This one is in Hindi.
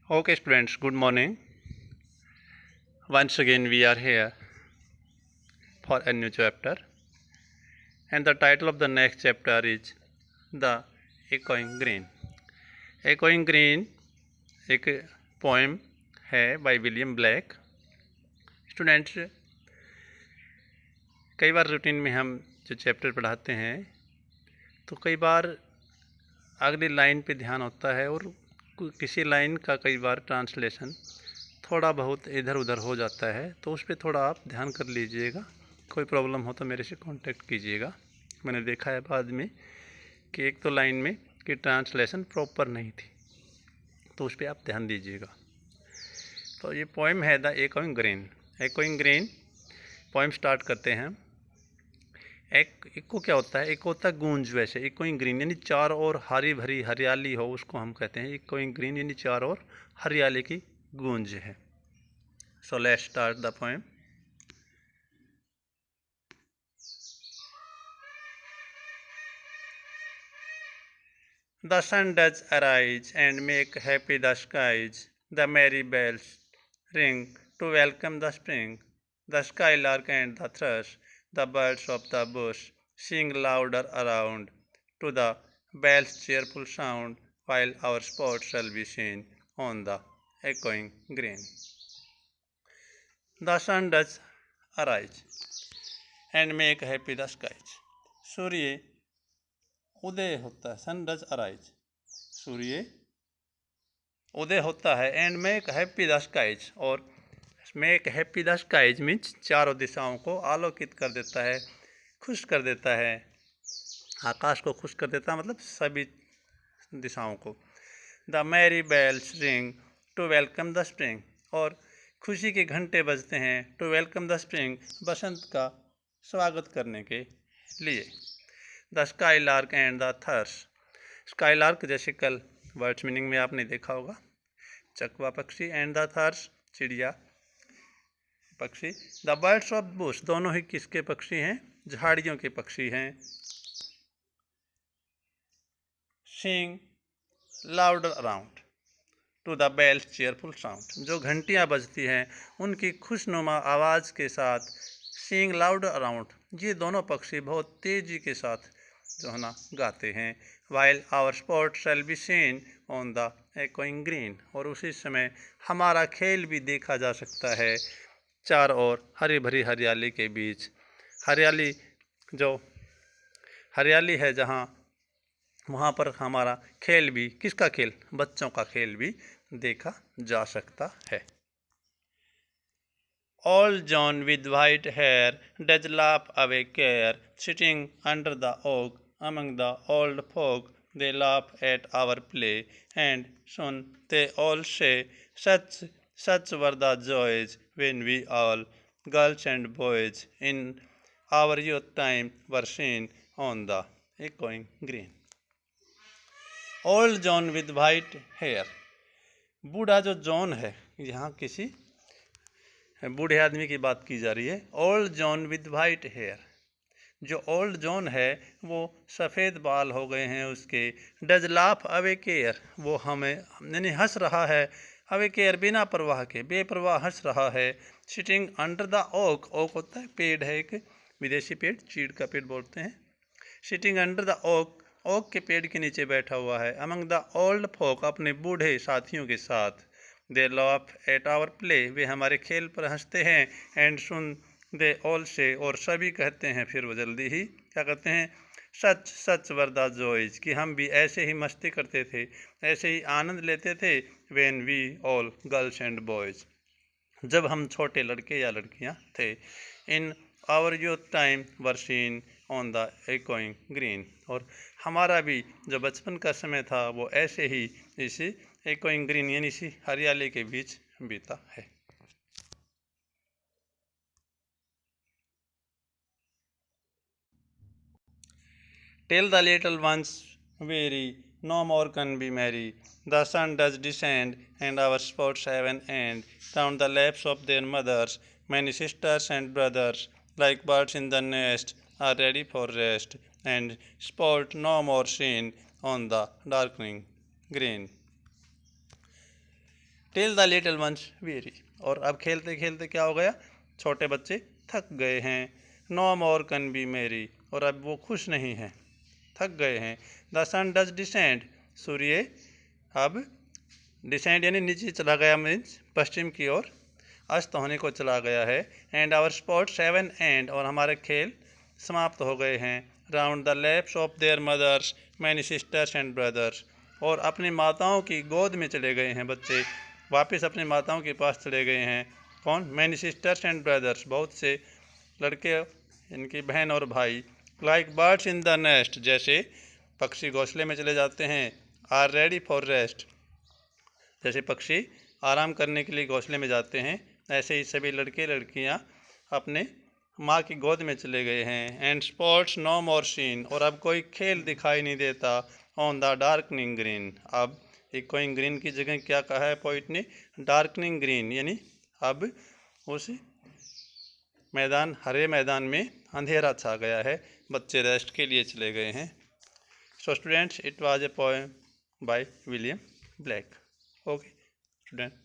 Okay, students, good morning. Once again, we are here for a new chapter, and the title of the next chapter is The Echoing Green. Echoing Green एक पोएम है बाय विलियम ब्लैक। स्टूडेंट्स, कई बार रूटीन में हम जो चैप्टर पढ़ाते हैं तो कई बार अगली लाइन पे ध्यान होता है और किसी लाइन का कई बार ट्रांसलेशन थोड़ा बहुत इधर उधर हो जाता है, तो उस पर थोड़ा आप ध्यान कर लीजिएगा। कोई प्रॉब्लम हो तो मेरे से कांटेक्ट कीजिएगा। मैंने देखा है बाद में कि एक तो लाइन में कि ट्रांसलेशन प्रॉपर नहीं थी, तो उस पर आप ध्यान दीजिएगा। तो ये पोएम है the echoing green. Echoing green poem start करते हैं। इको क्या होता है? इको होता है गूंज। वैसे इकोइंग ग्रीन यानी चारों ओर हरी भरी हरियाली हो, उसको हम कहते हैं इकोइंग ग्रीन, यानी चारों ओर हरियाली की गूंज है। So let's start the poem. The sun does arise and make happy the skies. The merry bells ring to welcome the spring. The skylark and the thrush, the birds of the bush, sing louder around to the bell's cheerful sound, while our spots shall be seen on the echoing green. The sun does arise and make happy the skies. सूर्य उदय होता है। सन डज अराइज, सूर्य उदय होता है। And make happy the skies, और make happy the skies means चारों दिशाओं को आलोकित कर देता है, खुश कर देता है। आकाश को खुश कर देता है मतलब सभी दिशाओं को। The merry bells ring to welcome the spring, और खुशी के घंटे बजते हैं टू वेलकम द स्प्रिंग, बसंत का स्वागत करने के लिए। The skylark and the thrush, skylark जैसे कल वर्ड्स मीनिंग में आपने देखा होगा, चकवा पक्षी, एंड द थर्स चिड़िया पक्षी। द बर्ड्स ऑफ बुश, दोनों ही किसके पक्षी हैं? झाड़ियों के पक्षी हैं। Sing louder around to the bells cheerful sound, जो घंटियाँ बजती हैं उनकी खुशनुमा आवाज़ के साथ सिंग लाउडर अराउंड, ये दोनों पक्षी बहुत तेज़ी के साथ जो है ना गाते हैं। While our sport shall be seen on the echoing green, और उसी समय हमारा खेल भी देखा जा सकता है चारों ओर हरी भरी हरियाली के बीच। हरियाली जो हरियाली है जहाँ, वहाँ पर हमारा खेल भी, किसका खेल? बच्चों का खेल भी देखा जा सकता है। Old John with white hair does laugh away care, sitting under the oak among the old folk. They laugh at our play, and soon they all say, such were the joys when we all, girls and boys, in our youth time were seen on the echoing green. Old John with white hair, बूढ़ा जो जॉन है, यहाँ किसी बूढ़े आदमी की बात की जा रही है। Old John with white hair, जो ओल्ड जॉन है वो सफ़ेद बाल हो गए हैं उसके। डज लाफ अवे केयर, वो हमें यानी हंस रहा है। अवे केयर बिना परवाह के, बेपरवाह हंस रहा है। Sitting under the oak, oak होता है पेड़ है एक विदेशी पेड़, चीड़ का पेड़ बोलते हैं। Sitting under the oak, oak के पेड़ के नीचे बैठा हुआ है। अमंग द ओल्ड फोक, अपने बूढ़े साथियों के साथ। They laugh at our play, वे हमारे खेल पर हंसते हैं। एंड सुन दे ऑल से, और सभी कहते हैं फिर वो जल्दी ही क्या कहते हैं? सच सच वर द जॉयज, कि हम भी ऐसे ही मस्ती करते थे, ऐसे ही आनंद लेते थे। When we all girls and boys, जब हम छोटे लड़के या लड़कियां थे। In our youth time were seen on the echoing green, और हमारा भी जो बचपन का समय था वो ऐसे ही इसी एकोइंग ग्रीन यानी इसी हरियाली के बीच बीता है। Tell the little ones weary, no more can be merry. The sun does descend, and our sports have an end. Down the laps of their mothers, many sisters and brothers, like birds in the nest, are ready for rest, and sport no more seen on the darkening green. Till the little ones very. और अब खेलते खेलते क्या हो गया, छोटे बच्चे थक गए हैं। नो मोर कैन बी मेरी, और अब वो खुश नहीं हैं, थक गए हैं। द सन डज डिसेंड, सूर्य अब डिसेंड यानी नीचे चला गया, मीन्स पश्चिम की ओर अस्त होने को चला गया है। And our sports have an end, और हमारे खेल समाप्त हो गए हैं। Round the laps of their mothers many sisters and brothers, और अपनी माताओं की गोद में चले गए हैं बच्चे, वापस अपनी माताओं के पास चले गए हैं। कौन, मैनी सिस्टर्स एंड ब्रदर्स, बहुत से लड़के, इनकी बहन और भाई। Like birds in the nest, जैसे पक्षी घोंसले में चले जाते हैं। आर रेडी फॉर रेस्ट, जैसे पक्षी आराम करने के लिए घोंसले में जाते हैं, ऐसे ही सभी लड़के लड़कियां अपने माँ की गोद में चले गए हैं। And sports no more seen, और अब कोई खेल दिखाई नहीं देता। ऑन द डार्कनिंग ग्रीन, अब एक कोई ग्रीन की जगह क्या कहा है पोइट ने, डार्कनिंग ग्रीन, यानी अब उस मैदान, हरे मैदान में अंधेरा छा गया है, बच्चे रेस्ट के लिए चले गए हैं। So students, it was a poem by William black. Okay student.